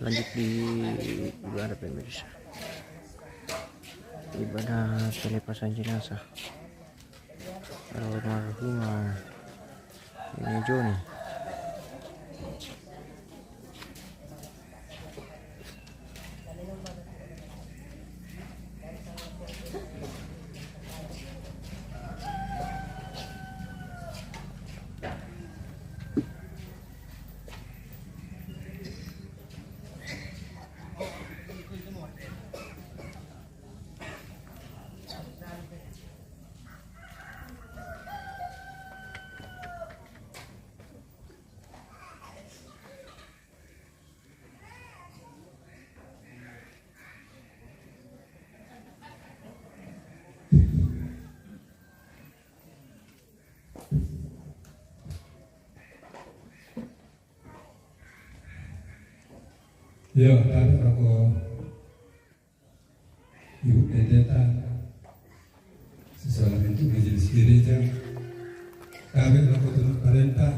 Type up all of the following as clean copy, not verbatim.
lanjut di ibadah pemirsa, ibadah pelepasan jenazah almarhumah ini Joni. Ya, tadi aku Ibu Pendeta sesuatu itu majelis gereja, kami aku turut perintah,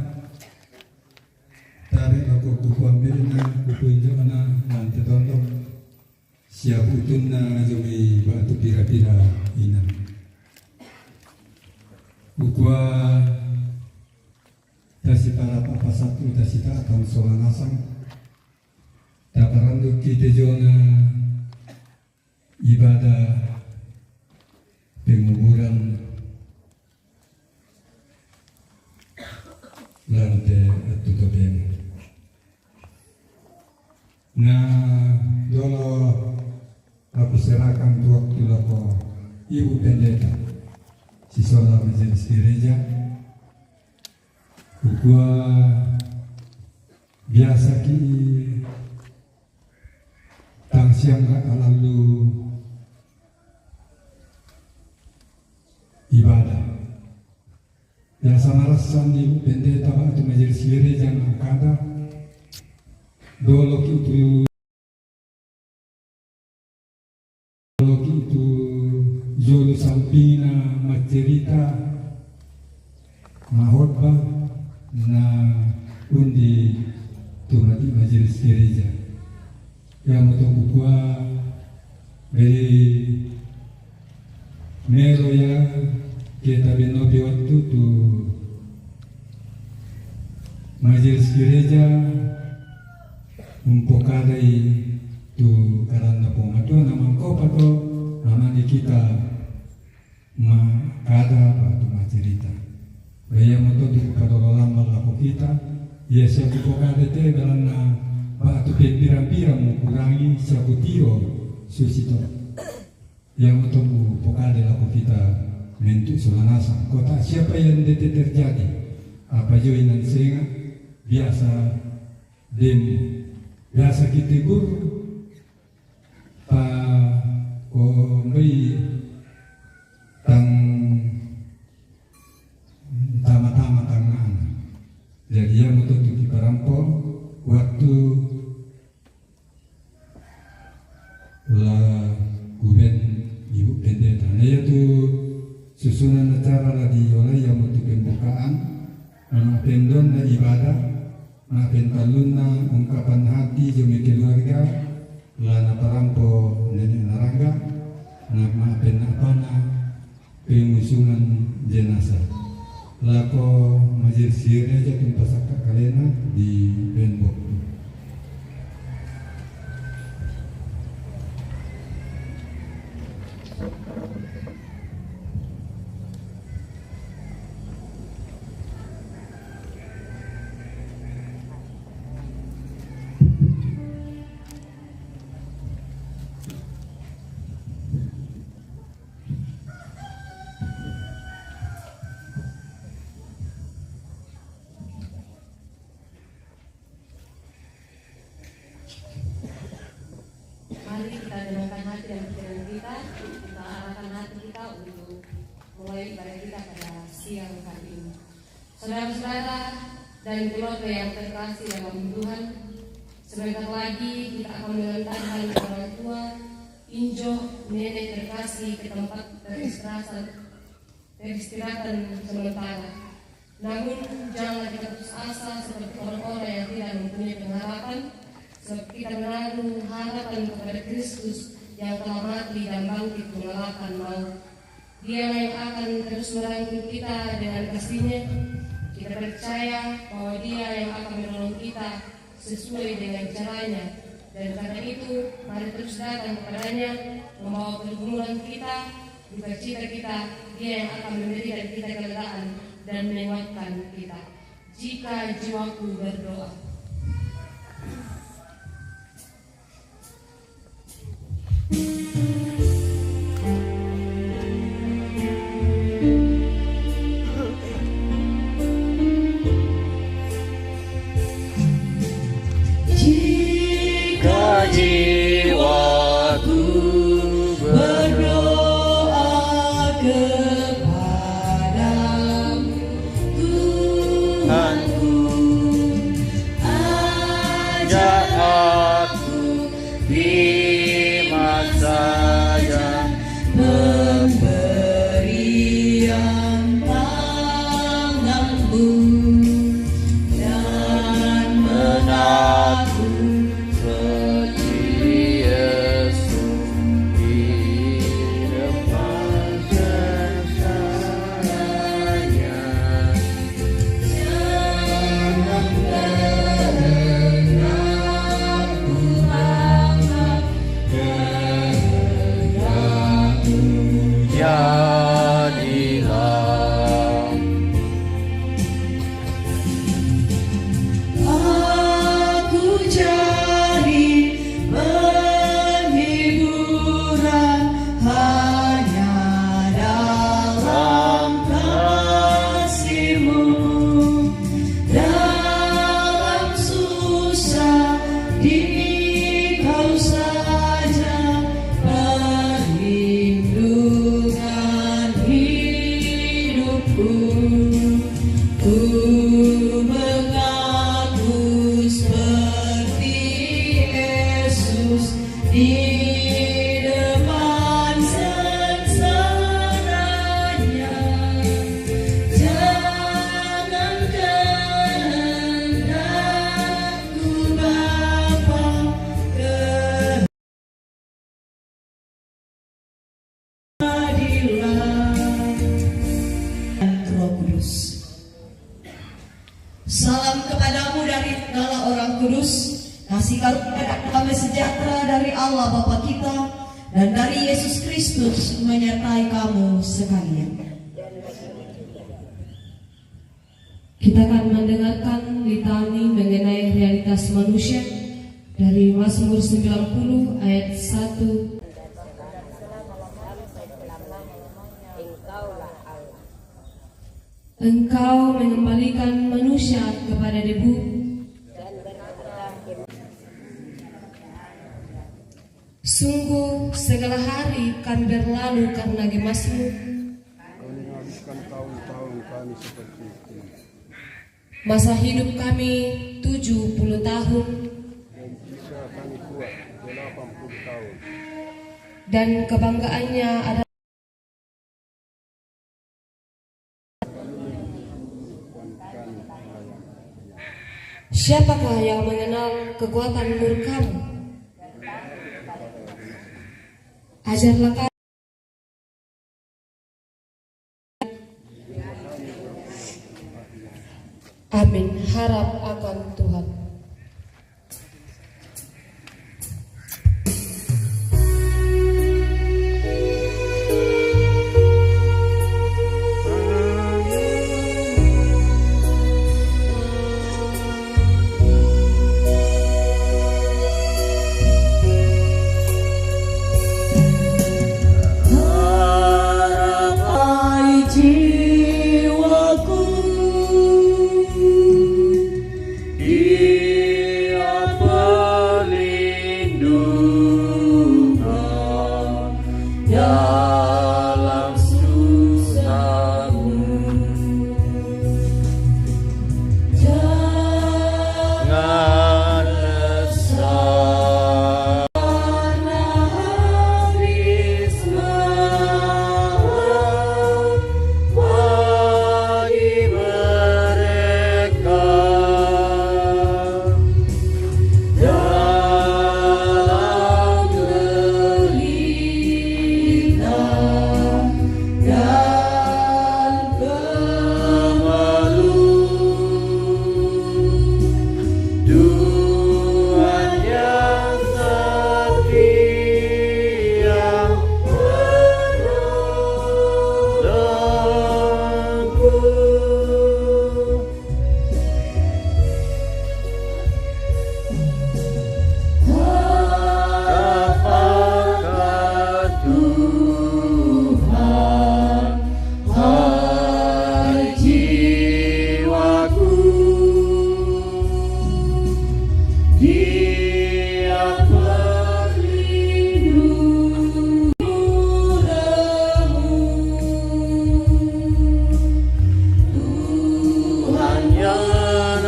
kami aku kuku ambilnya, kuku injona nanti tolong siap utunna jumi batu pira-pira ina. Bukwa dasi para papa satu dasi tak akan soal nasang. Taparandu kita jona ibadah penguburan lantai tutupin. Nah, dulu aku serahkan waktu lako Ibu Pendeta si soal majelis gereja. Gua biasa ki siang lalu ibadah yang sama rasan Ibu Pendeta atau majelis gereja yang ada dolok itu jolu sampina macerita mahotbah na undi turadi majelis gereja yang untuk buka dari mero ya kita benopi waktu tu majelis gereja umpokadai tu karena pengatuan nama kau pato nama di kita ma kada apa tu cerita bayar motor tu kadorolan malaku kita ya siapa pokada te karena batu pirang-pirang mengurangi sabu tiro susito yang untuk pokade laku kita mentuk solanasa kota siapa yang dete terjadi apa joinan senga biasa demo biasa kita guru pa kongai tang tama-tama tangan jadi yang untuk di perampok waktu la guben Ibu Pendeta yaitu susunan acara di oleh yang untuk pembukaan anak pendon na ibadah anak pentalun na ungkapan hati jumi keluarga lana parampo nenek narangga anak maafin apana pengusungan jenazah lako majelis gereja tumpasaka kalena di Benbok. Mari kita dengarkan hati dan pikiran kita arahkan hati kita untuk mulai ibadah kita pada siang hari ini. Saudara-saudara dan keluarga yang terkasih dalam Tuhan, sebentar lagi kita akan mengantarkan orang tua, injo, nenek terkasih ke tempat peristirahatan sementara. Namun jangan kita putus asa seperti orang-orang yang tidak mempunyai pengharapan. sebab kita menaruh harapan kepada Kristus yang telah mati dan bangkit mengalahkan maut. Dia yang akan terus merangkul kita dengan kasih-Nya. Kita percaya bahwa Dia yang akan menolong kita sesuai dengan caranya. Dan karena itu, mari terus datang kepadanya, membawa pergumulan kita, duka cita kita. Dia yang akan memberikan kita kelegaan dan menguatkan kita. Jika jiwaku berdoa. Jika jiwaku berdoa kepadamu, Tuhanku, ajak aku di masa yang pemberian tanganmu dan mengaku seperti Yesus di depan sengsaranya. Jadilah aku jadi penghiburan hanya dalam kasih-Mu. Dalam susah di Kau saja perlindungan hidupku. Ku mengaku seperti Yesus di depan sengsaranya. Jangan kehendakku Bapa, keadilan Roh Kudus. Salam kepadamu dari segala orang kudus, kasih karunia dan damai sejahtera dari Allah Bapa kita dan dari Yesus Kristus menyertai kamu sekalian. Kita akan mendengarkan litani mengenai realitas manusia dari Mazmur 90 ayat 1. Engkau mengembalikan manusia kepada debu, sungguh segala hari kan berlalu karena gemasmu. Masa hidup kami 70 tahun, dan kebanggaannya adalah siapakah yang mengenal kekuatan murkamu? Ajarlah kami. Amin. Harap akan Tuhan. Jiwaku di Dia pelindung murahmu, Tuhan yang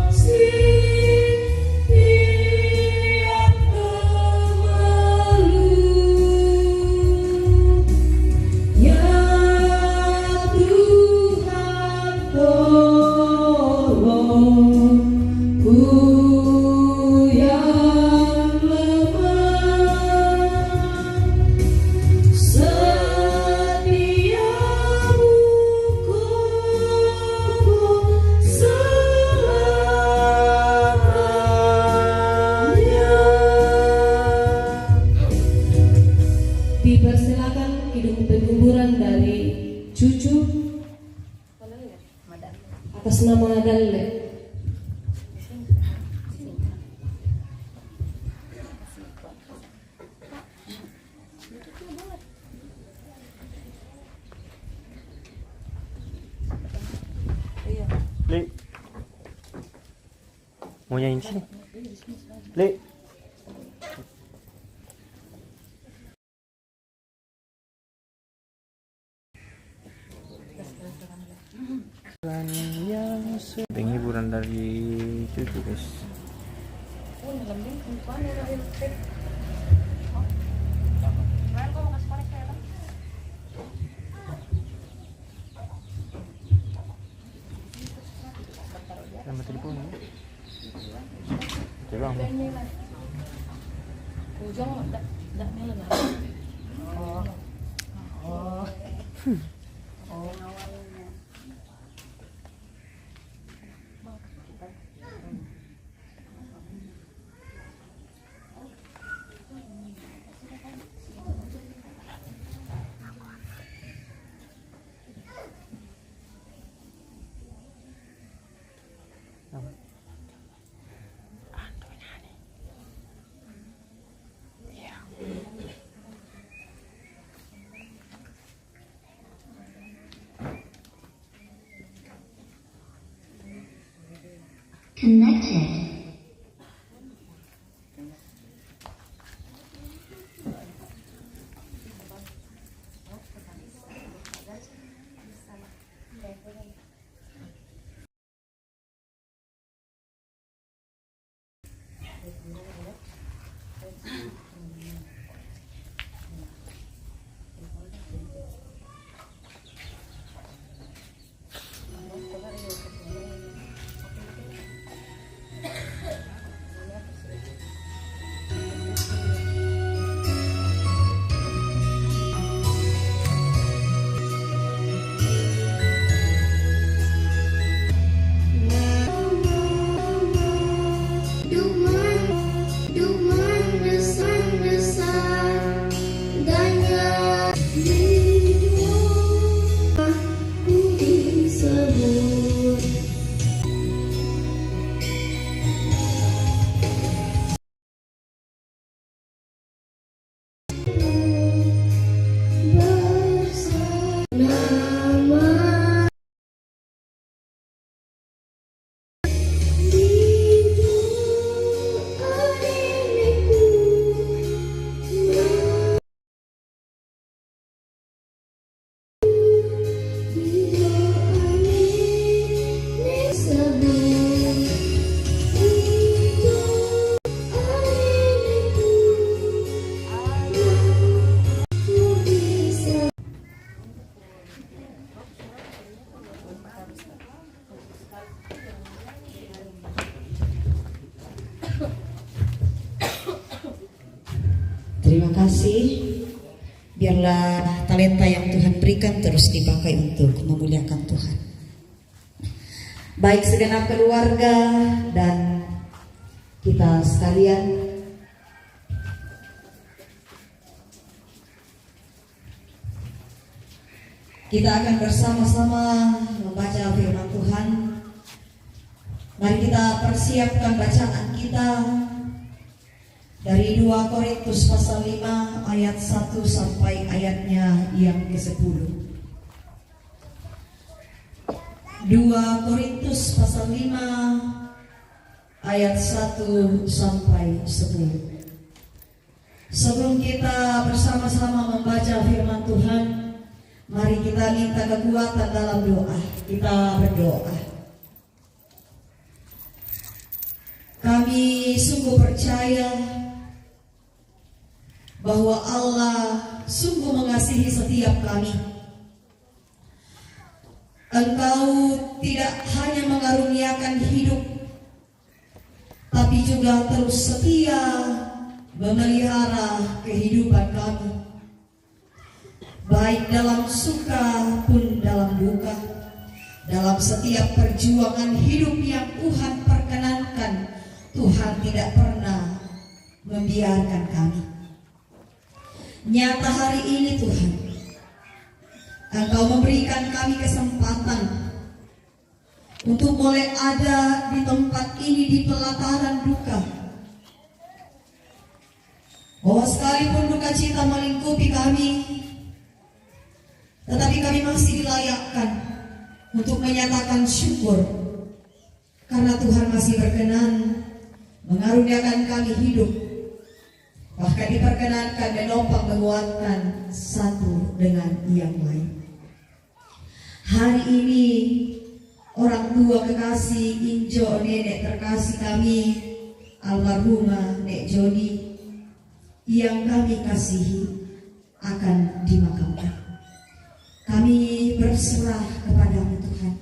mengasihi tiap kemelut. Ya Tuhan, tolong yang lemah, setiamu kokoh selamanya. Dipersilakan hidung penguburan dari cucu atas nama Dalle. Li, mau nyanyi di sini? Li. Yang hiburan dari cucu guys. Sama telepon ya. Coba bang. Ujung enggak nela. Oh. Oh. Oh. Connected. Terima kasih. Biarlah talenta yang Tuhan berikan terus dipakai untuk memuliakan Tuhan. Baik segenap keluarga dan kita sekalian, kita akan bersama-sama membaca firman Tuhan. Mari kita persiapkan bacaan kita dari 2 Korintus pasal 5 ayat 1 sampai ayatnya yang ke-10. 2 Korintus pasal 5 ayat 1 sampai 10. Sebelum kita bersama-sama membaca firman Tuhan, mari kita minta kekuatan dalam doa. Kita berdoa. Kami sungguh percaya bahwa Allah sungguh mengasihi setiap kami. Engkau tidak hanya mengaruniakan hidup, tapi juga terus setia memelihara kehidupan kami, baik dalam suka pun dalam duka, dalam setiap perjuangan hidup yang Tuhan perkenankan. Tuhan tidak pernah membiarkan kami. Nyata hari ini Tuhan, Engkau memberikan kami kesempatan untuk boleh ada di tempat ini di pelataran duka. Bahwa sekalipun duka cita melingkupi kami, tetapi kami masih dilayakkan untuk menyatakan syukur karena Tuhan masih berkenan mengaruniakan kami hidup, bahkan diperkenankan menopang menguatkan satu dengan yang lain. Hari ini orang tua kekasih Injo nenek terkasih kami almarhumah Nek Joni yang kami kasihi akan dimakamkan. Kami berserah kepadamu Tuhan.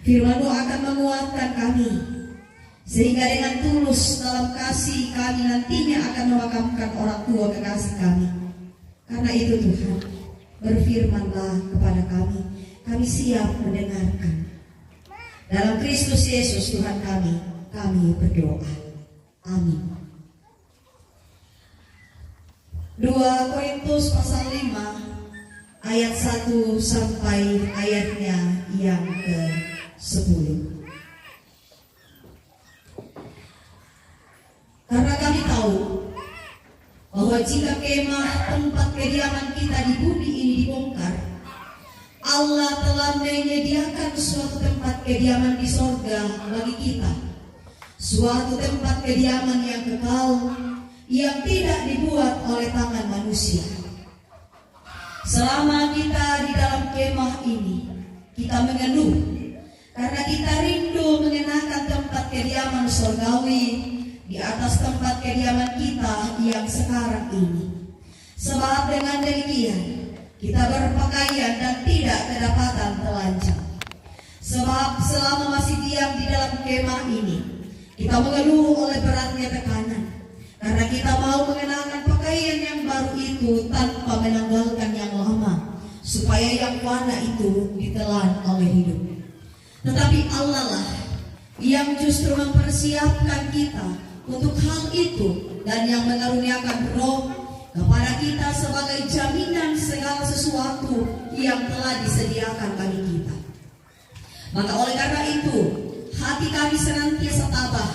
Firman-Mu akan menguatkan kami, sehingga dengan tulus dalam kasih kami nantinya akan memakamkan orang tua kekasih kami. Karena itu Tuhan, berfirman-Lah kepada kami, kami siap mendengarkan. Dalam Kristus Yesus Tuhan kami berdoa. Amin. 2 Korintus pasal 5 ayat 1 sampai ayatnya yang ke-10. Karena kami tahu bahwa jika kemah tempat kediaman kita di bumi ini dibongkar, Allah telah menyediakan suatu tempat kediaman di sorga bagi kita, suatu tempat kediaman yang kekal, yang tidak dibuat oleh tangan manusia. Selama kita di dalam kemah ini, kita mengeluh karena kita rindu mengenakan tempat kediaman sorgawi di atas tempat kediaman kita yang sekarang ini. Sebab dengan demikian kita berpakaian dan tidak kedapatan telanjang. Sebab selama masih diam di dalam kemah ini, kita mengeluh oleh beratnya tekanan, karena kita mau mengenakan pakaian yang baru itu tanpa menanggalkan yang lama, supaya yang fana itu ditelan oleh hidup. Tetapi Allah lah yang justru mempersiapkan kita untuk hal itu, dan yang mengaruniakan Roh kepada kita sebagai jaminan segala sesuatu yang telah disediakan bagi kita. Maka oleh karena itu, hati kami senantiasa tabah,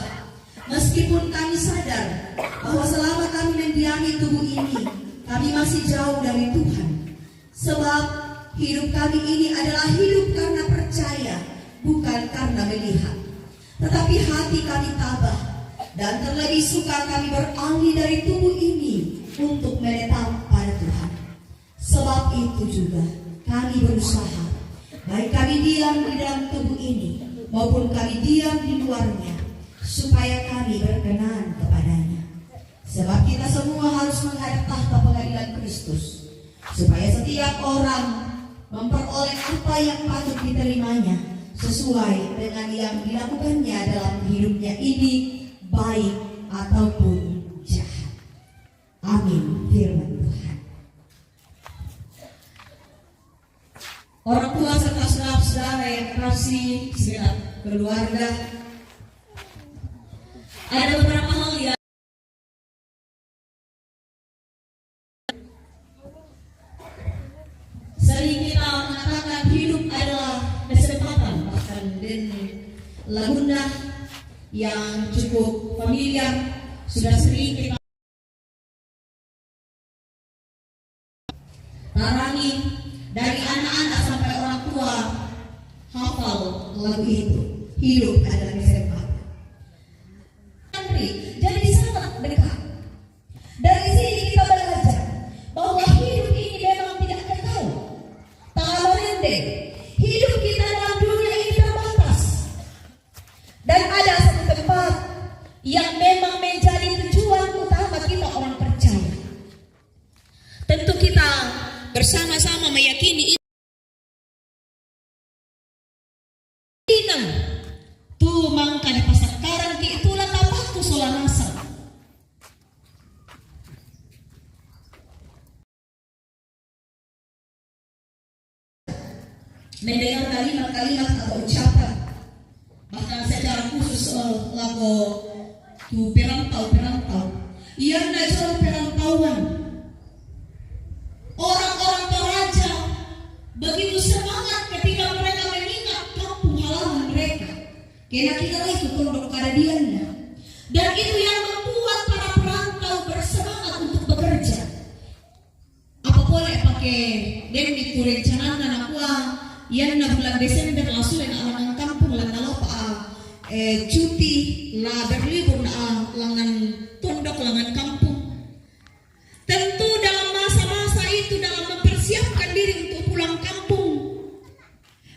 meskipun kami sadar bahwa selama kami mendiami tubuh ini, kami masih jauh dari Tuhan. Sebab hidup kami ini adalah hidup karena percaya, bukan karena melihat. Tetapi hati kami tabah, dan terlebih suka kami beralih dari tubuh ini untuk menetap pada Tuhan. Sebab itu juga kami berusaha, baik kami diam di dalam tubuh ini maupun kami diam di luarnya, supaya kami berkenan kepadanya. Sebab kita semua harus menghadap tahta pengadilan Kristus, supaya setiap orang memperoleh apa yang patut diterimanya sesuai dengan yang dilakukannya dalam hidupnya ini, baik ataupun jahat. Amin. Firman Tuhan. Orang tua serta saudara yang terkasih, segenap keluarga, ada beberapa hal yang sering kita mengatakan hidup adalah kesempatan, bahkan dan laguna yang cukup familiar sudah sering kita tarangi dari anak-anak sampai orang tua hafal lagu itu. Hidup adalah kesempatan. menang tu mangka di pasar karang ki itulah tapak tu solanasa. Mendengar kalimat-kalimat atau ucapan bahkan secara khusus lagu tu perantau ia naik soal perantauan orang-orang Toraja begitu semangat ketika mereka mengingat kampung halaman mereka karena kita itu tunduk kadadiannya dan itu yang membuat para perantau bersemangat untuk bekerja apa boleh pakai demi kurencanaan anakua yang na bulan Desember langsung na alangan kampung lang nalapa cuti la berlibur na langan tondok langan kampung. Tentu dalam masa-masa itu dalam mempersiapkan diri untuk pulang kampung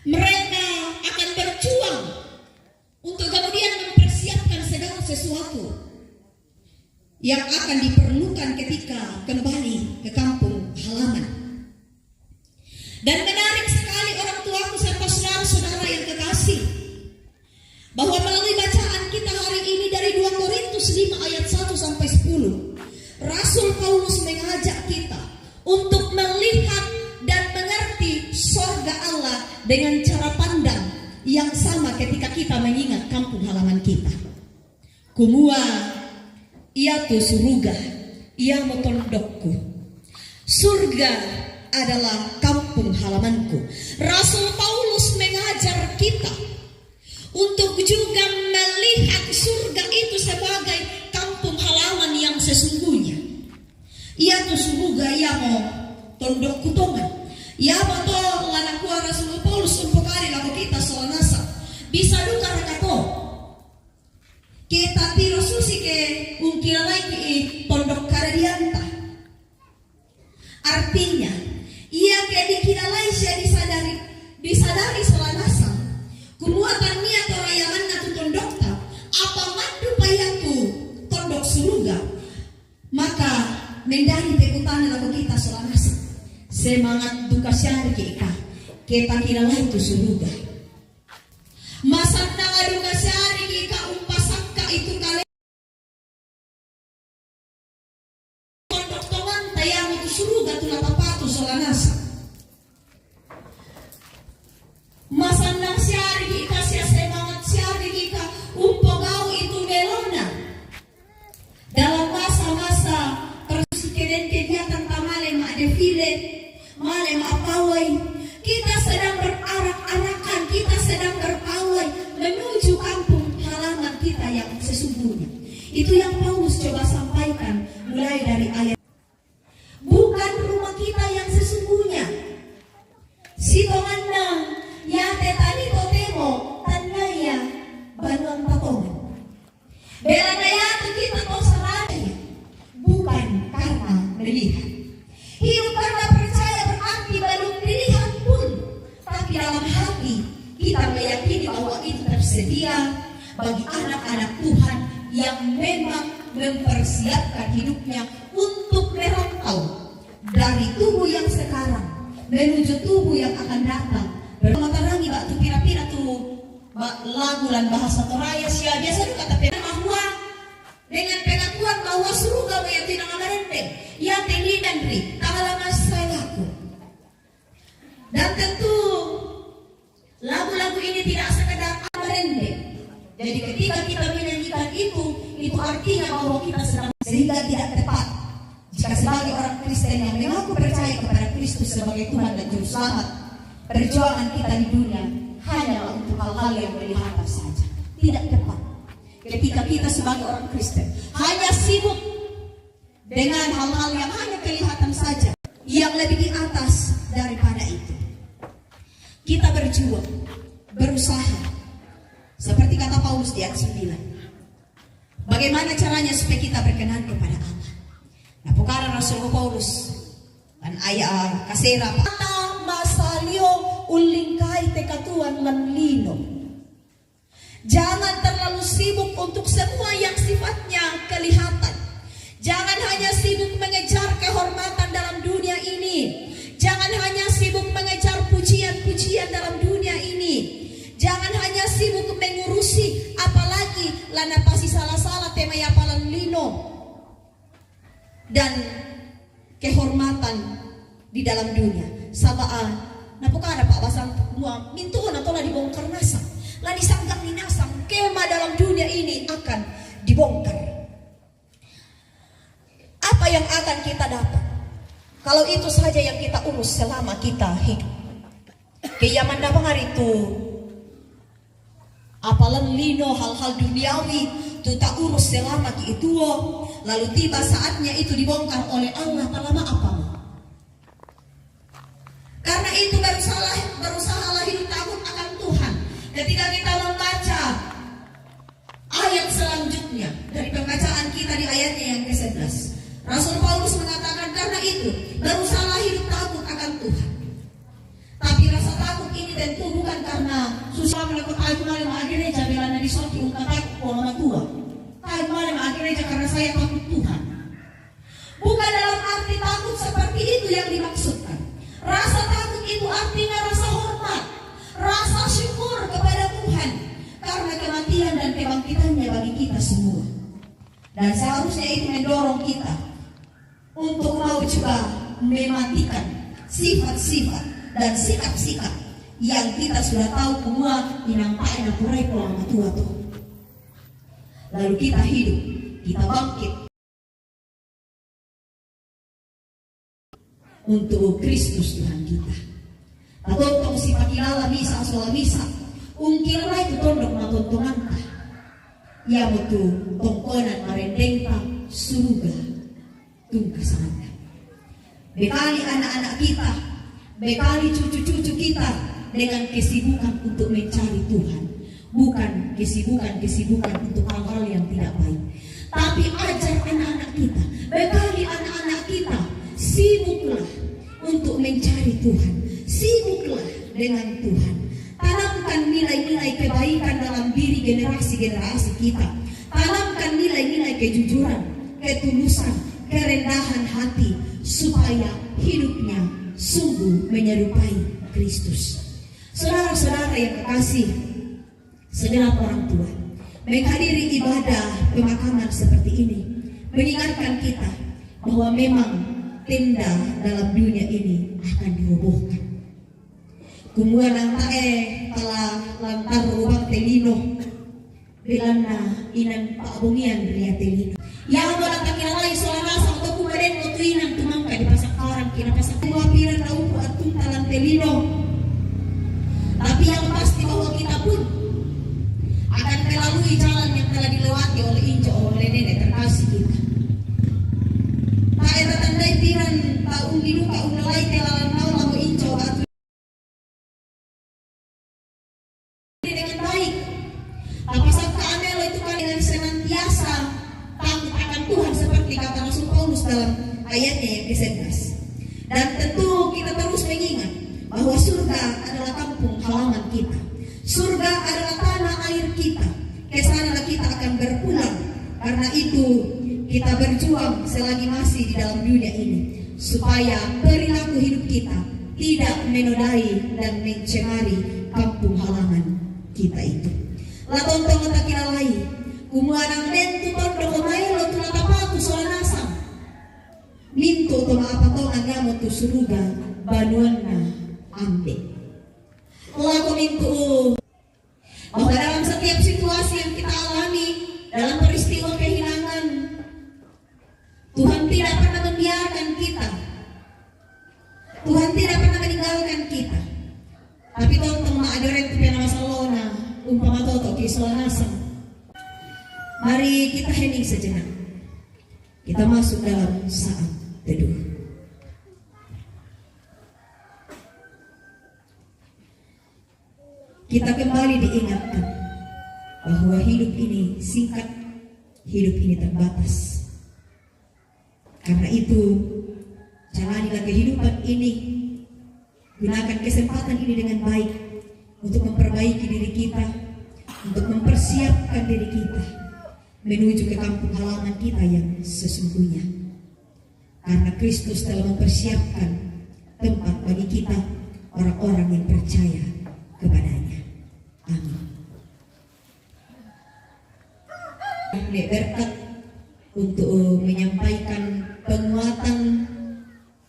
mereka akan berjuang untuk kemudian mempersiapkan segala sesuatu yang akan diperlukan ketika kembali ke kampung halaman. Dan menarik sekali orang tuaku serta saudara-saudara yang kekasih bahwa melalui bacaan kita hari ini dari 2 Korintus 5 ayat 1 sampai 10 Rasul Paulus mengajak kita untuk melihat dan mengerti surga Allah dengan cara pandang yang sama ketika kita mengingat kampung halaman kita. Kumua ia tu surga, ia motondokku. Surga adalah kampung halamanku. Rasul Paulus mengajar kita untuk juga melihat surga itu sebagai kampung halaman yang sesungguhnya. Ia tu surga, ia mau tondok kutongan. Ia mau to lanakku Rasul Paulus untuk kali laku kita solanasa. Bisa duka rakato. Kita tiro susi ke ungkila lagi tondok karadianta. Artinya ia kedikidalai sia disadari solanasa kumuatan niat orayaman natu tondokta apa mandu payatu tondok surga maka mendari pekutana lagu kita solanasa semangat duka syari kita kidalai itu surga masakna duka syari kita umpasakka itu kali tondok tongan tayang itu surga tulapapatu solanasa masandang syari kita siya semangat syari kita umpogau itu melona dalam masa-masa persikeden kegiatan tamale ma defile male ma pawai kita sedang berarak-arakan kita sedang berpawai menuju kampung halaman kita yang sesungguhnya itu yang Paulus coba sampaikan mulai dari ayat bukan rumah kita yang sesungguhnya si tomandang ya tetani totemo tanyaya banuan patongan bela daya kita to saraya bukan karena melihat hidup karena percaya berarti belum dilihat pun tapi dalam hati kita meyakini bahwa itu tersedia bagi anak-anak Tuhan yang memang mempersiapkan hidupnya untuk merantau dari tubuh yang sekarang menuju tubuh yang akan datang. Bermatarangi bak tu pira-pira tu lagu dan bahasa Toraya sia biasa juga kata bahwa dengan pengakuan bahwa surga yang tidak amarenteng yang tinggi dan ri kalama saylaku. Dan tentu lagu-lagu ini tidak sekedar amarenteng. Jadi ketika kita menyanyikan itu artinya bahwa kita sedang sehingga tidak tepat jika sebagai orang Kristen yang mengaku percaya kepada Kristus sebagai Tuhan dan Juru Selamat, perjuangan kita di dunia hanyalah untuk hal-hal yang kelihatan saja. Tidak tepat. Ketika kita sebagai orang Kristen hanya sibuk dengan hal-hal yang hanya kelihatan saja, yang lebih di atas daripada itu. Kita berjuang, berusaha. Seperti kata Paulus di ayat 9. Bagaimana caranya supaya kita berkenan kepada Allah? Nah, pukaran Rasul Paulus dan ayat kasera mata masalio ulingkai tekatuan lanlino. Jangan terlalu sibuk untuk semua yang sifatnya kelihatan. Jangan hanya sibuk mengejar kehormatan dalam dunia ini. Jangan hanya sibuk mengejar pujian-pujian dalam dunia ini. Jangan hanya sibuk lana pasi salah-salah tema ya palan lino dan kehormatan di dalam dunia. Sabaan napukara Pak Basang mua mintuan atau lah dibongkar nasa. Lah disangkang ninasang kema dalam dunia ini akan dibongkar. Apa yang akan kita dapat kalau itu saja yang kita urus selama kita hidup? Kiaman dapat hari itu apalan lino hal-hal duniawi tu tak urus selama itu, lalu tiba saatnya itu dibongkar oleh Allah lama apa? Karena itu berusahalah hidup takut akan Tuhan. Ketika kita membaca ayat selanjutnya dari pembacaan kita di ayatnya yang ke-11, Rasul Paulus mengatakan karena itu berusahalah hidup takut akan Tuhan. Tapi rasa takut ini tentu bukan karena susah melakukan akhirnya gereja bilana di sorti untuk takut orang tua. Akhirnya gereja karena saya takut Tuhan. Bukan dalam arti takut seperti itu yang dimaksudkan. Rasa takut itu artinya rasa hormat, rasa syukur kepada Tuhan karena kematian dan kebangkitannya bagi kita semua. Dan seharusnya itu mendorong kita untuk mau juga mematikan sifat-sifat dan sikap-sikap yang kita sudah tahu semua dinampakkan purai pulang tua tuh. Lalu kita hidup, kita bangkit untuk Kristus Tuhan kita. Atau sifat kilala bisa soal bisa, ungkirlah itu tondok matontongan. Ya betul, tongkonan marendengta surga tungkasannya. Bekali anak-anak kita, bekali cucu-cucu kita dengan kesibukan untuk mencari Tuhan, bukan kesibukan untuk hal-hal yang tidak baik. Tapi ajar anak-anak kita, bekali anak-anak kita, sibuklah untuk mencari Tuhan, sibuklah dengan Tuhan. Tanamkan nilai-nilai kebaikan dalam diri generasi-generasi kita. Tanamkan nilai-nilai kejujuran, ketulusan, kerendahan hati, supaya hidupnya sungguh menyerupai Kristus. Saudara-saudara yang kekasih, segenap orang tua, menghadiri ibadah pemakaman seperti ini mengingatkan kita bahwa memang tenda dalam dunia ini akan dirobohkan. Kumuan ang tae telah lantar ruang telino bilana inan paabungian ria telino. Yang wala takilala isolana sa to kumaren mo tuinan tumangka di pasakaran kina pasak kuwapiran na upo at tuntalan telino. Tapi yang pasti bahwa kita pun akan melalui jalan yang telah dilewati oleh injo oleh nenek terkasih kita. Tae tatandai piran taung diluka unalai telalan tau lamu injo at dengan baik. Apasal keamelo itu kan dengan senantiasa takut akan Tuhan seperti kata Rasul Paulus dalam ayatnya yang ke-11. Dan tentu kita terus mengingat bahwa surga adalah kampung halaman kita. Surga adalah tanah air kita. Kesanalah kita akan berpulang. Karena itu kita berjuang selagi masih di dalam dunia ini, supaya perilaku hidup kita tidak menodai dan mencemari kampung halaman kita itu. Latontong tak kilalai, kumuanang dentu tondo kumailo tulatapatu soanasang. Minto to maapatongan yamo tu suruga banuan na ambe. Lalu minto bahwa dalam setiap situasi yang kita alami, dalam peristiwa kehilangan, Tuhan tidak pernah membiarkan kita. Tuhan tidak pernah meninggalkan kita. Tapi tontong maajoren tu pena masalona umpama toto kisolanasang. Mari kita hening sejenak. Kita masuk dalam saat teduh. Kita kembali diingatkan bahwa hidup ini singkat, hidup ini terbatas. Karena itu, jalanilah kehidupan ini, gunakan kesempatan ini dengan baik untuk memperbaiki diri kita, untuk mempersiapkan diri kita menuju ke kampung halaman kita yang sesungguhnya. Karena Kristus telah mempersiapkan tempat bagi kita, orang-orang yang percaya kepadanya. Amin. berkat untuk menyampaikan penguatan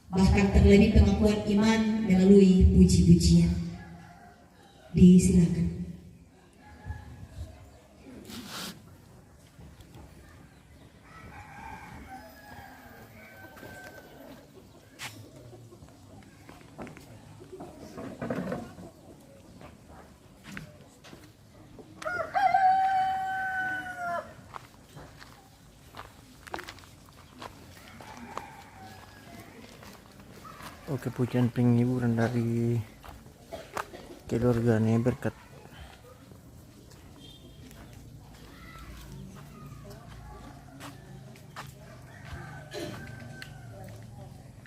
bahkan terlebih pengakuan iman melalui puji-pujian. Disilakan. Oke, pujian penghiburan dari keluarganya berkat.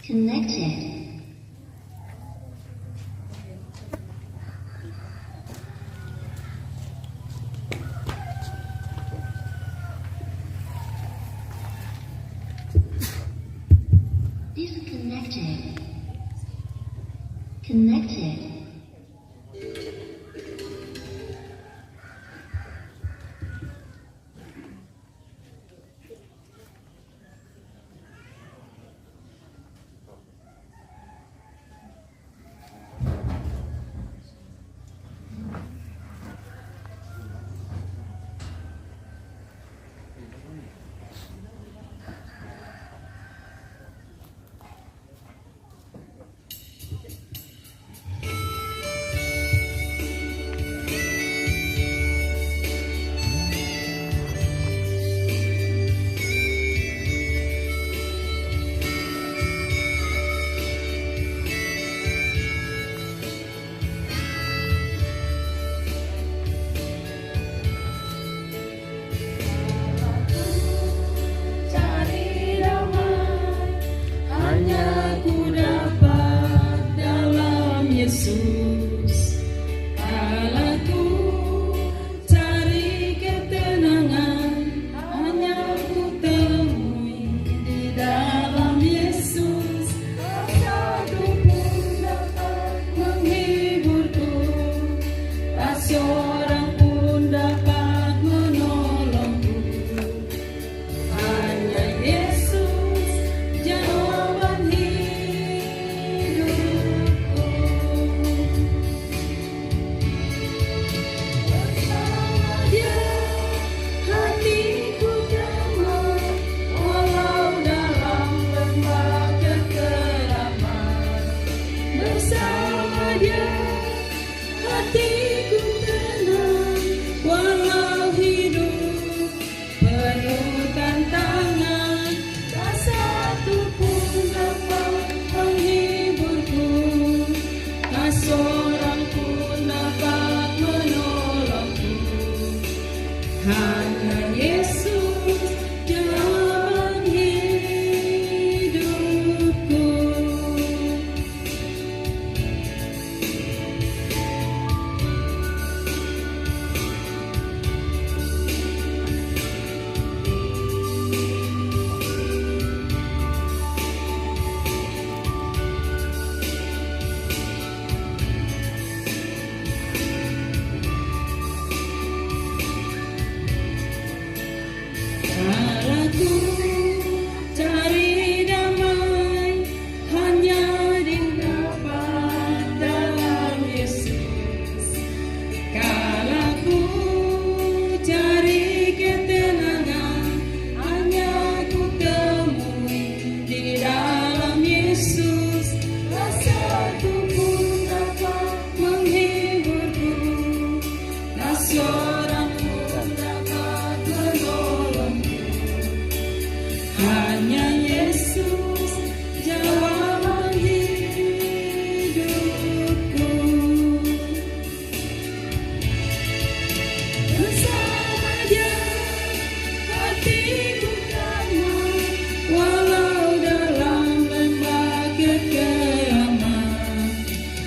Connected. Disconnected. Connected.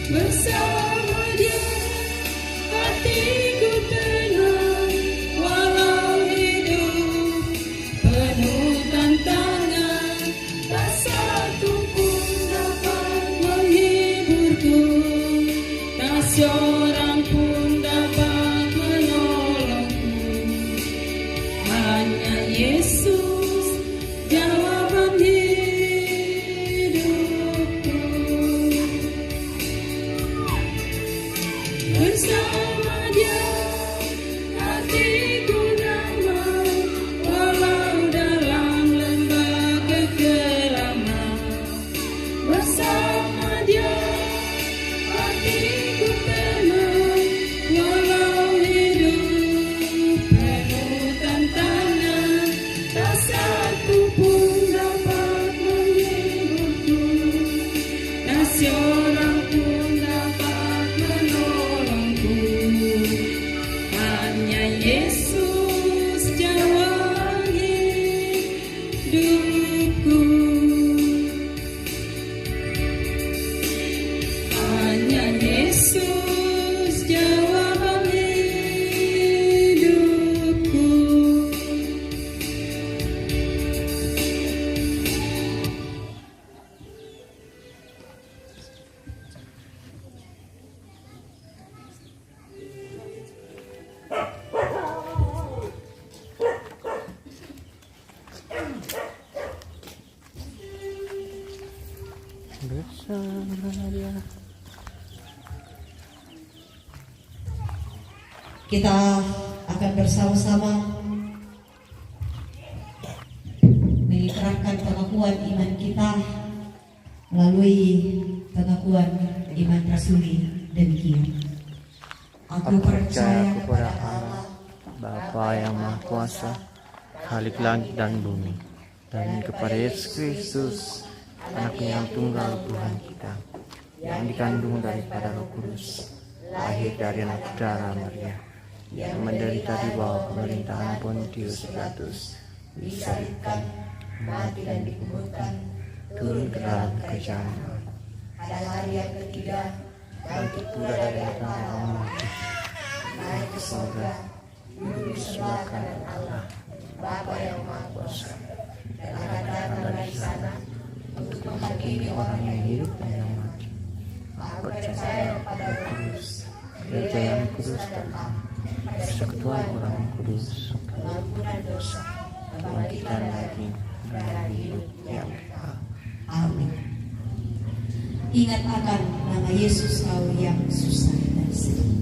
Bersama dia hatiku tenang. Bersahaja. Kita akan bersama-sama mengikrarkan pengakuan iman kita melalui pengakuan iman rasuli demikian. Aku percaya kepada Allah, Bapa yang Maha Kuasa, Khalik langit dan bumi, dan kepada Yesus Kristus, Anaknya yang tunggal Tuhan kita, yang dikandung daripada Roh Kudus, lahir dari anak darah Maria, yang menderita di bawah pemerintahan Pontius Pilatus, disalibkan, mati dan dikuburkan, turun ke dalam kejahatan. Pada hari yang ketiga, bangkit pula dari antara orang mati, naik ke surga, duduk di sebelah kanan Allah, Bapa yang Maha Kuasa, dan akan datang dari sana untuk menghakimi orang yang hidup dan yang mati. Aku percaya pada Kristus, Gereja yang kudus dan persekutuan orang yang kudus, pengampunan dosa, kebangkitan lagi dan hidup yang kekal. amin. Ingat akan nama Yesus kau yang susah dan sedih.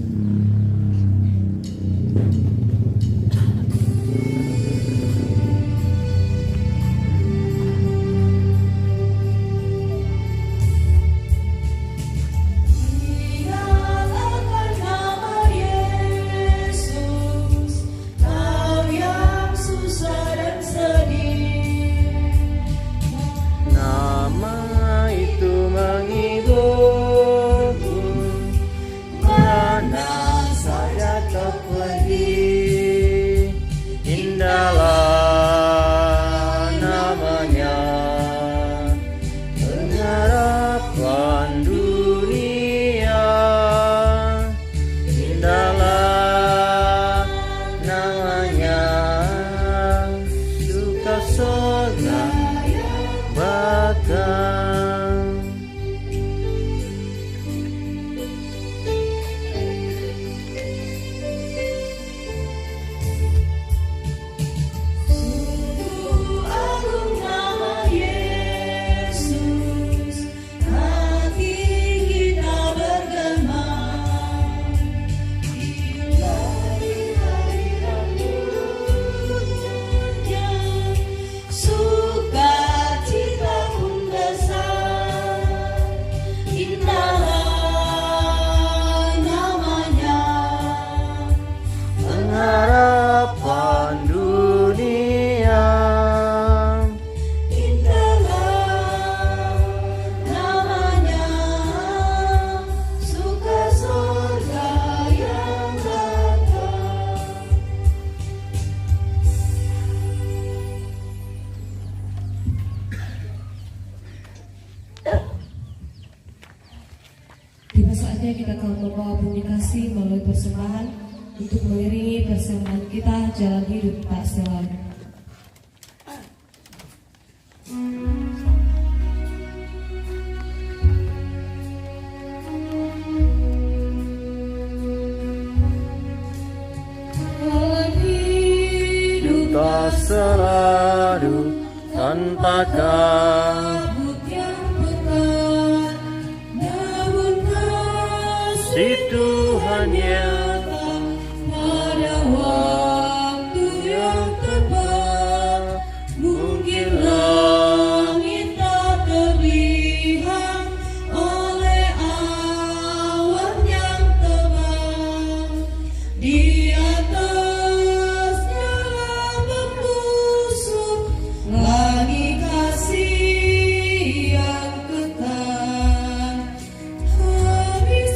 Tiba saatnya kita akan membawa bunyi kasih melalui persembahan untuk mengiringi persembahan kita jalan hidup tak selalu. Hidup tak selalu tanpa kabut yang pekat, namun kasih Tuhan yang pada waktu yang tepat. Mungkin langit tak terlihat oleh awan yang tebal, di atasnya membusuk lagi kasih yang ketat. Habis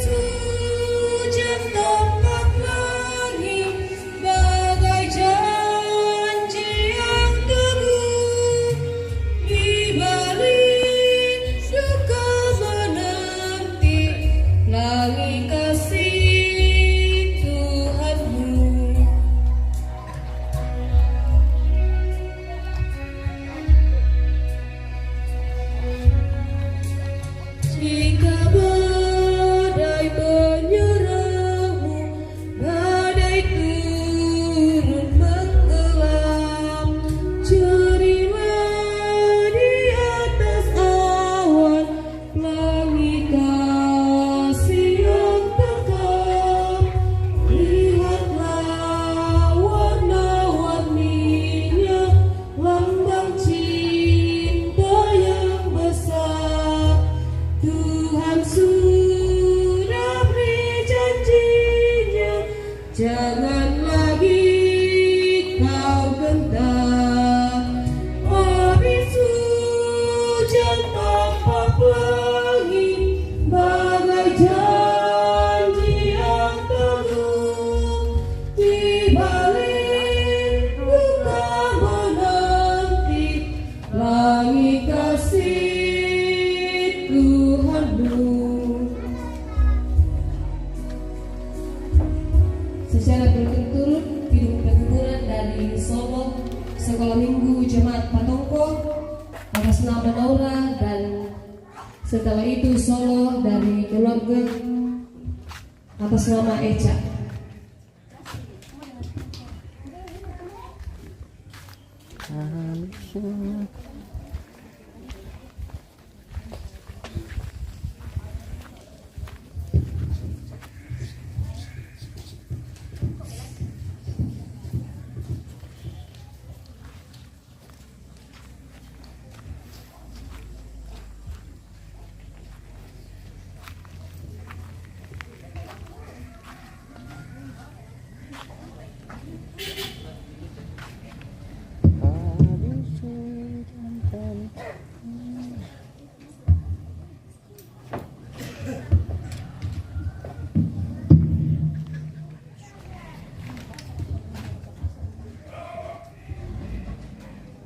jangan lagi kau gentar. Oh bisu tanpa pelangi, bagai janji yang teguh, di balik duka menanti langit kasih Tuhanmu. Secara berturut-turut Kidung Penghiburan dari Solo, Sekolah Minggu Jemaat Patongko atas nama Naura, dan setelah itu Solo dari keluarga atas nama Eca.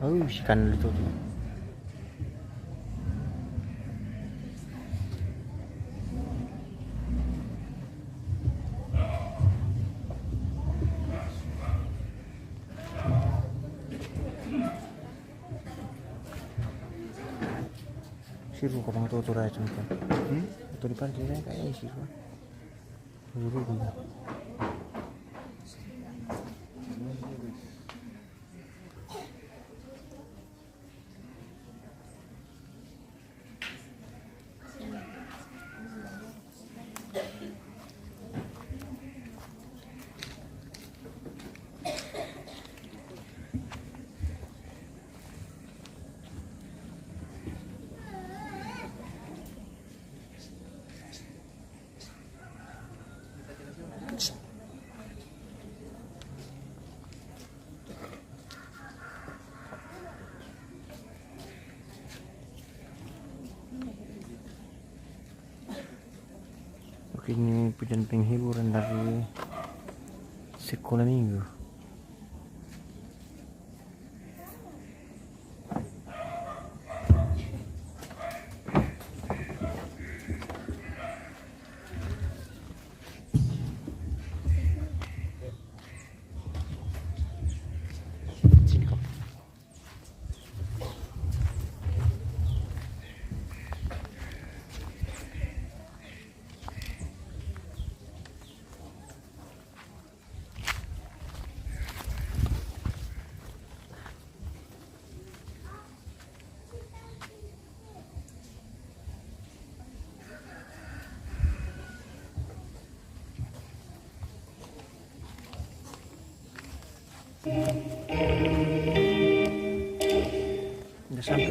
Oh, si kanal itu tuh. Siru ko bang tutur aja cuma. Tutur di parkirnya kayaknya siru. Siru gitu. Ini pujian penghiburan dari Sekolah Minggu. Sini kau. Udah sampai.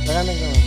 Jangan dong.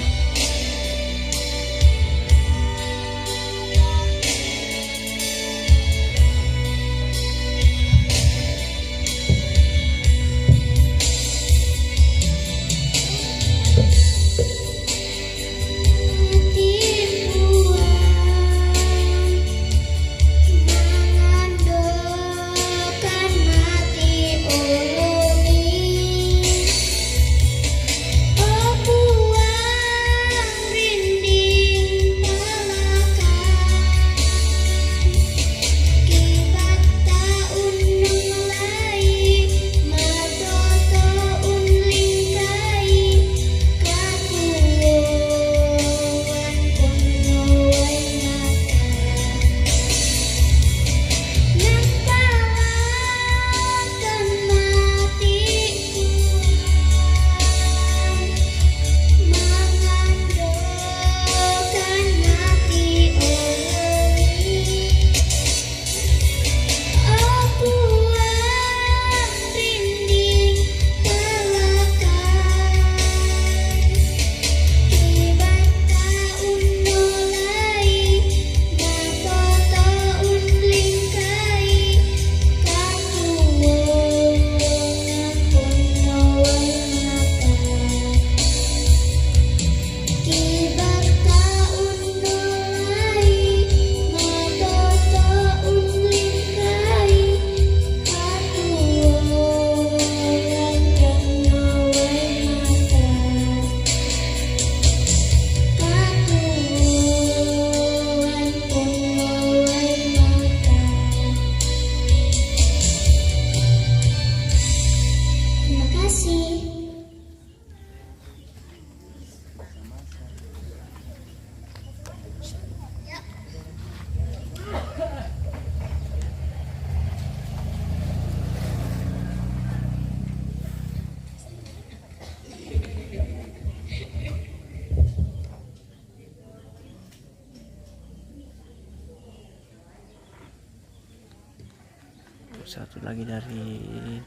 Satu lagi dari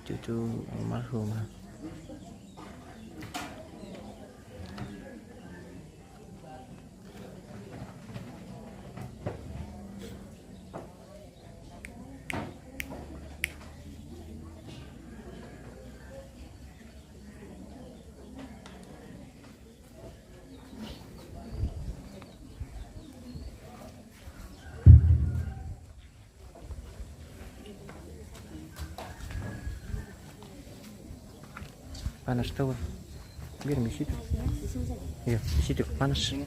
cucu almarhumah. Panas tuh, biar di situ. Iya, di situ panas. Ini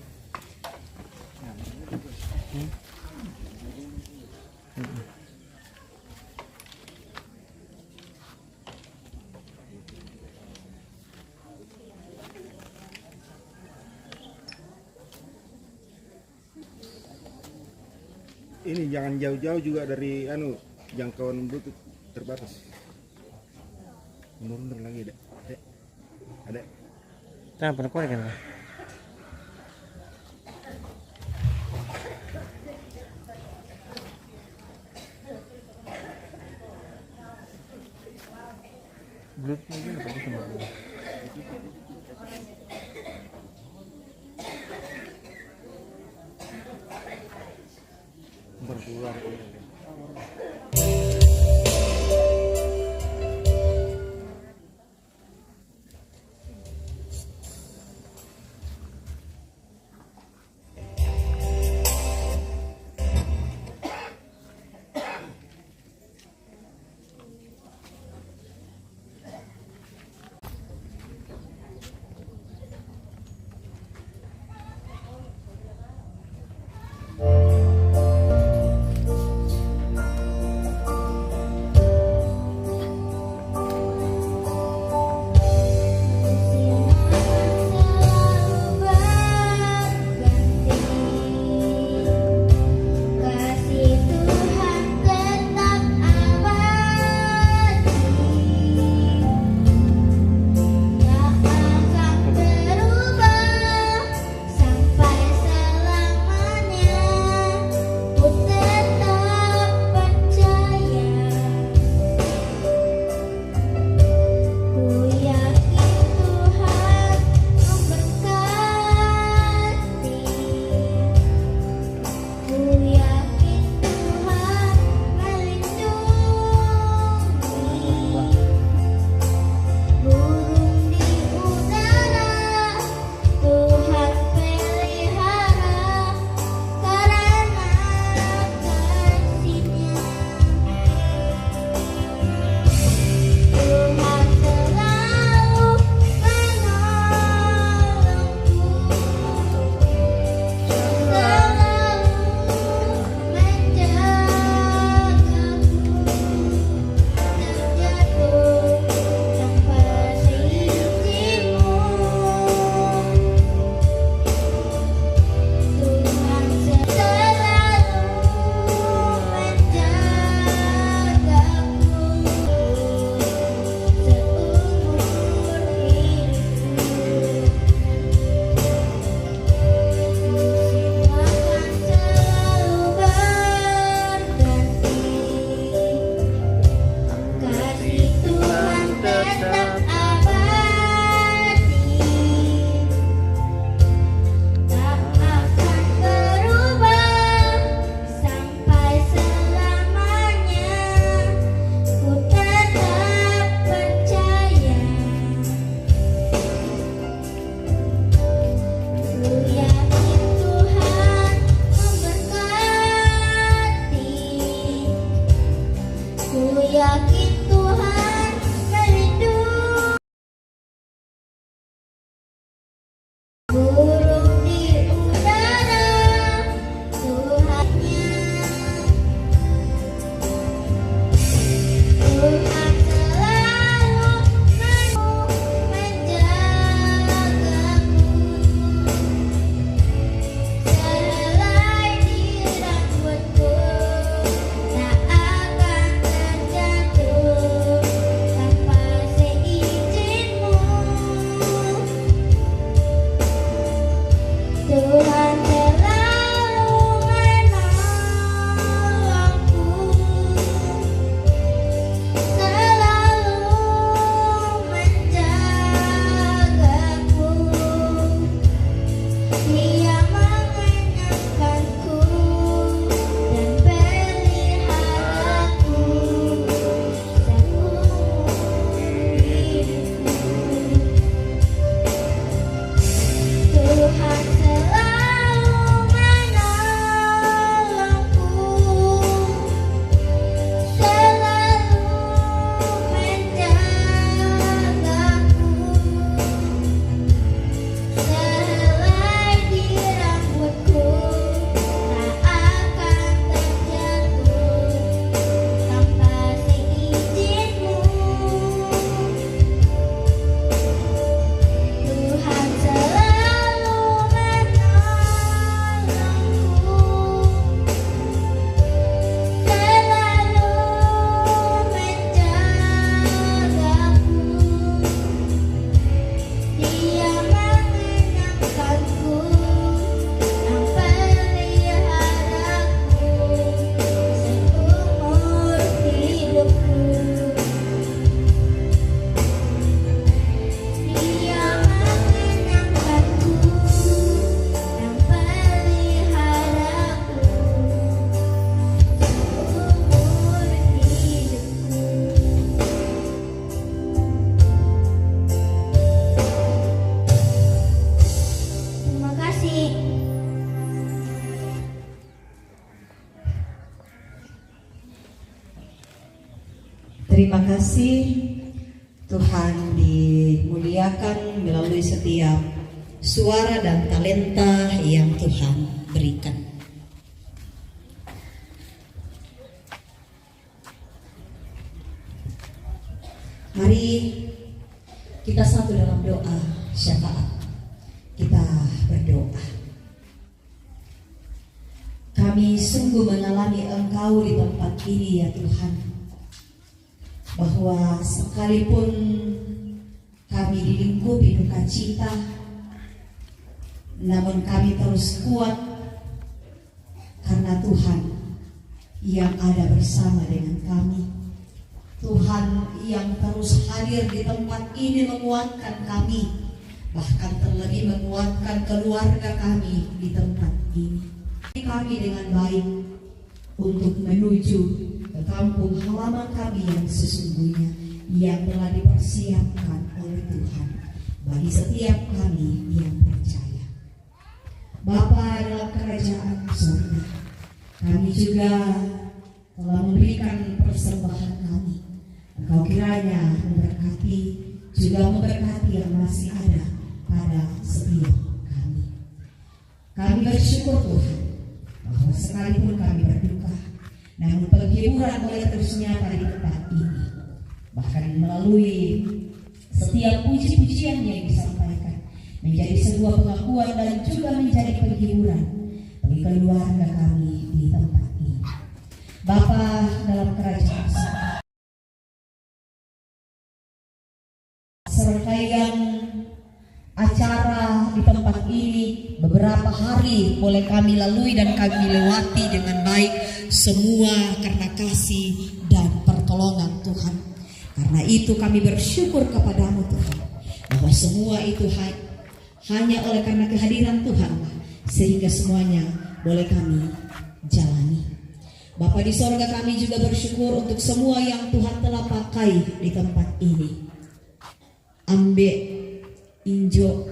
jangan jauh-jauh juga dari jangkauan Bluetooth terbatas. Mundur lagi, Dek. Ada. Nah, pernah korek kan? Bluetooth ini apa sih sebenarnya? Berkeluar. Tuhan selalu menolongku, selalu menjagaku. Dia mengenyangkanku dan peliharaku seumur hidupku. Tuhan selalu menolongku, selalu menjagaku. Sehelai di rambutku tak akan terjatuh tanpa seizinku. Tuhan selalu menolongku, selalu menjagaku. Dia mengenyangkanku dan peliharaku seumur hidupku. Dia mengenyangkanku dan peliharaku seumur hidupku. Terima kasih. Terima kasih. Tuhan dimuliakan melalui setiap suara dan talenta yang Tuhan berikan. Mari kita satu dalam doa syafaat. Kita berdoa. Kami sungguh mengalami Engkau di tempat ini ya Tuhan, bahwa sekalipun kami dilingkupi duka cita, namun kami terus kuat karena Tuhan yang ada bersama dengan kami. Tuhan yang terus hadir di tempat ini menguatkan kami, bahkan terlebih menguatkan keluarga kami di tempat ini. Kami dengan baik untuk menuju ke kampung halaman kami yang sesungguhnya, yang telah dipersiapkan oleh Tuhan bagi setiap kami yang percaya. Bapa dalam kerajaan surga, kami juga telah memberikan persembahan kami. Engkau kiranya memberkati, juga memberkati yang masih ada pada setiap kami. Kami bersyukur Tuhan bahwa sekalipun kami berduka, namun penghiburan boleh terus nyata di tempat ini. Bahkan melalui setiap puji-pujian yang disampaikan menjadi sebuah pengakuan dan juga menjadi penghiburan bagi keluarga kami di tempat ini. Bapa dalam kerajaan surga, serangkaian acara di tempat ini beberapa hari boleh kami lalui dan kami lewati dengan baik, semua karena kasih dan pertolongan Tuhan. Karena itu kami bersyukur kepadamu Tuhan, bahwa semua itu hanya oleh karena kehadiran Tuhan sehingga semuanya boleh kami jalani. Bapa di sorga, kami juga bersyukur untuk semua yang Tuhan telah pakai di tempat ini. Ambe, Injo,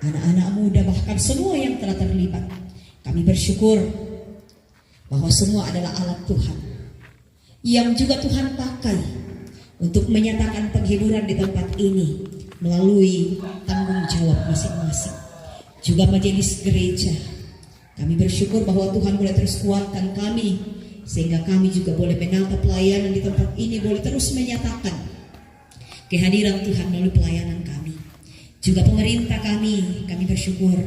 anak-anak muda, bahkan semua yang telah terlibat. Kami bersyukur bahwa semua adalah alat Tuhan yang juga Tuhan pakai untuk menyatakan penghiburan di tempat ini melalui tanggung jawab masing-masing. Juga majelis gereja, kami bersyukur bahwa Tuhan boleh terus kuatkan kami sehingga kami juga boleh menata pelayanan di tempat ini, boleh terus menyatakan kehadiran Tuhan melalui pelayanan kami. Juga pemerintah kami bersyukur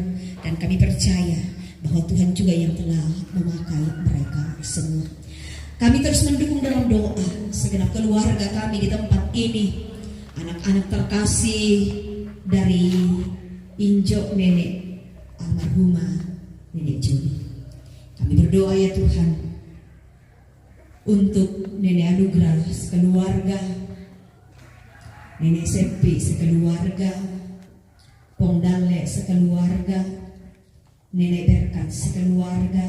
dan kami percaya bahwa Tuhan juga yang telah memakai mereka semua. Kami terus mendukung dalam doa segenap keluarga kami di tempat ini, anak-anak terkasih dari Injo Nenek, almarhumah Nenek Juni. Kami berdoa ya Tuhan untuk Nenek Anugrah sekeluarga, Nenek Sepi sekeluarga, Pong Dale sekeluarga, Nenek Berkat sekeluarga,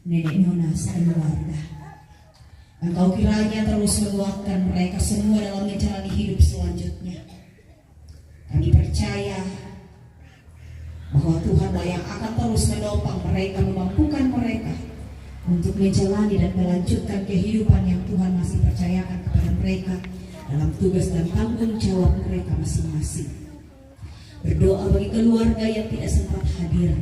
Nenek Nona sekeluarga. Engkau kiranya terus menguatkan mereka semua dalam menjalani hidup selanjutnya. Kami percaya bahwa Tuhanlah yang akan terus menopang mereka, memampukan mereka untuk menjalani dan melanjutkan kehidupan yang Tuhan masih percayakan kepada mereka dalam tugas dan tanggung jawab mereka masing-masing. Berdoa bagi keluarga yang tidak sempat hadir,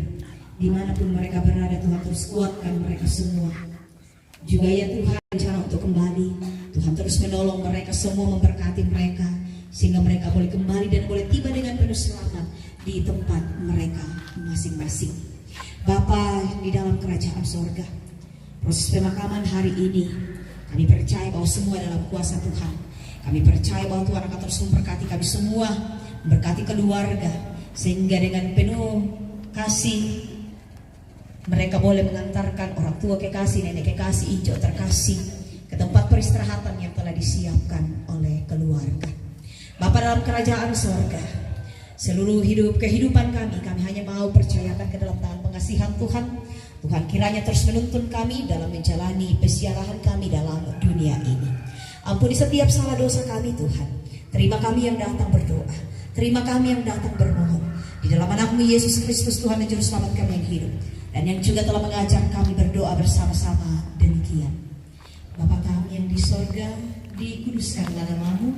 dimanapun mereka berada, Tuhan terus kuatkan mereka semua. Juga ya Tuhan, rencana untuk kembali, Tuhan terus menolong mereka semua, memberkati mereka, sehingga mereka boleh kembali dan boleh tiba dengan penuh selamat di tempat mereka masing-masing. Bapa di dalam kerajaan sorga, proses pemakaman hari ini, kami percaya bahwa semua dalam kuasa Tuhan. Kami percaya bahwa Tuhan akan terus memberkati kami semua, memberkati keluarga, sehingga dengan penuh kasih mereka boleh mengantarkan orang tua kekasih, nenek kekasih, hijau terkasih ke tempat peristirahatan yang telah disiapkan oleh keluarga. Bapa dalam kerajaan sorga, seluruh kehidupan kami hanya mau percayakan ke dalam tangan pengasihan Tuhan. Tuhan kiranya terus menuntun kami dalam menjalani persialan kami dalam dunia ini. Ampuni setiap salah dosa kami Tuhan. Terima kami yang datang berdoa, terima kami yang datang bermohon di dalam anakmu Yesus Kristus, Tuhan dan Juru Selamat kami yang hidup, dan yang juga telah mengajar kami berdoa bersama-sama demikian. Bapa kami yang di sorga, dikuduskanlah namamu,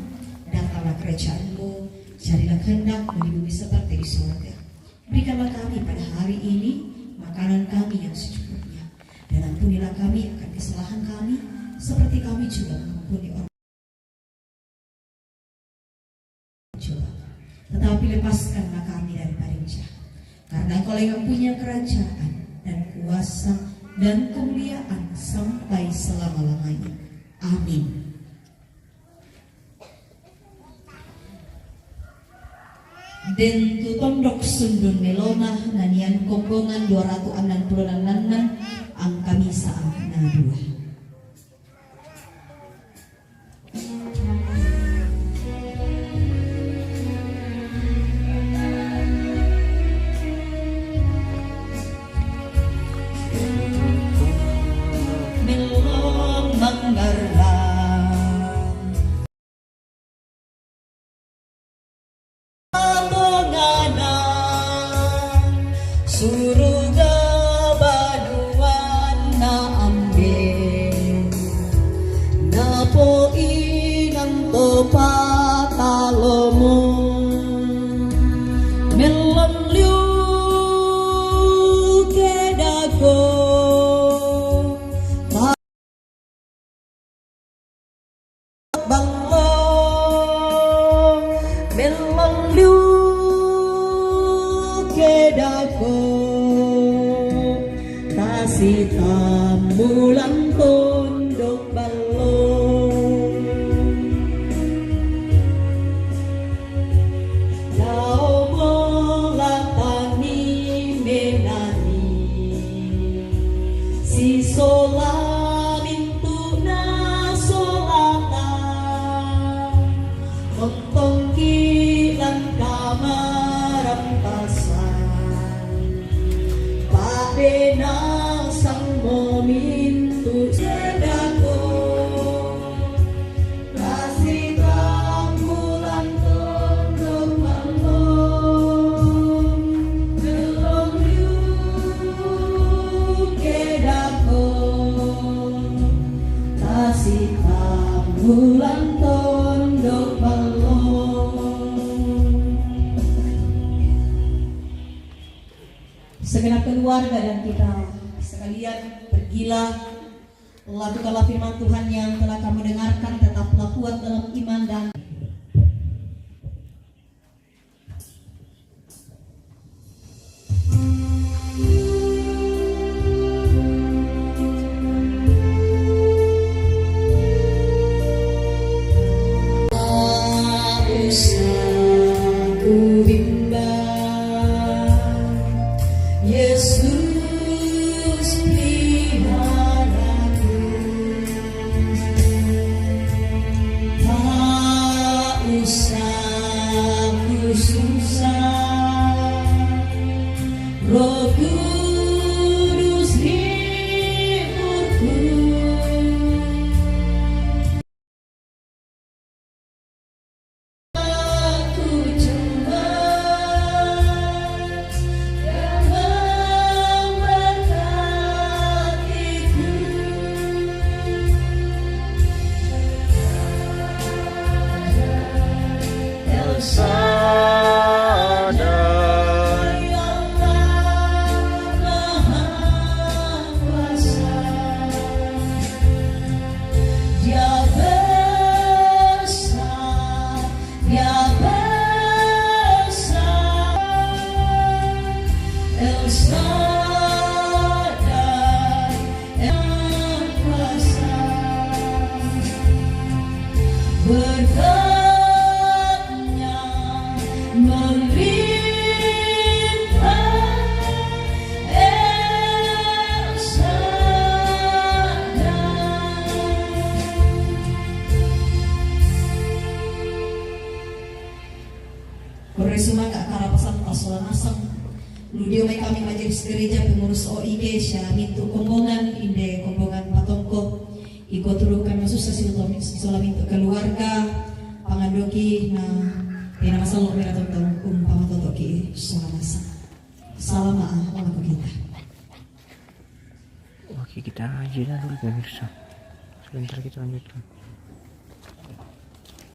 datanglah kerajaanmu, jadilah kehendakmu di bumi seperti di sorga. Berikanlah kami pada hari ini makanan kami yang secukupnya, dan ampunilah kami akan kesalahan kami, seperti kami juga mengampuni orang jahat. Tetapi lepaskanlah kami daripada yang jahat, karena Engkau yang punya kerajaan dan kuasa dan kemuliaan sampai selama-lamanya. Amin. Den tutondok sundun melona nanian kombongan 266 angka misa na 2. Surga baduan na ambil, na po inang topa talomo, melang liu kedago, banglo, melang liu kedago. Sitam bulan tondok balong, Lao molatani menani, si sola mintu na solata, montong kilang kamaram pasan, padena momintu sedako, kasih tambulan tondok balong, belum liu kedako, kasih tambulan tondok balong. Segenap keluarga dan kita sekalian, pergilah, lakukanlah firman Tuhan yang telah kamu dengarkan, tetaplah kuat dalam iman dan Yesus peliharaku, tak usah ku susah, Roh Kudus hiburku. Aku cuma yang memberkatiku. El Shaddai, Allah Maha Kuasa, Dia besar, Dia besar. El Shaddai, Yang Kuasa, berkat-Nya melimpah. El Shaddai. Beresuma gak karapasan pasolan asam. Ludio may kami majelis gereja pengurus OIG siya mintu kombongan inde kombongan patongko. Iko turukan masus sa mintu keluarga pangandoki na pinamasalok nila tentang pamatotoki suamasa. Salam mga kita. Oke, kita aja dulu pemirsa. Sebentar kita lanjutkan.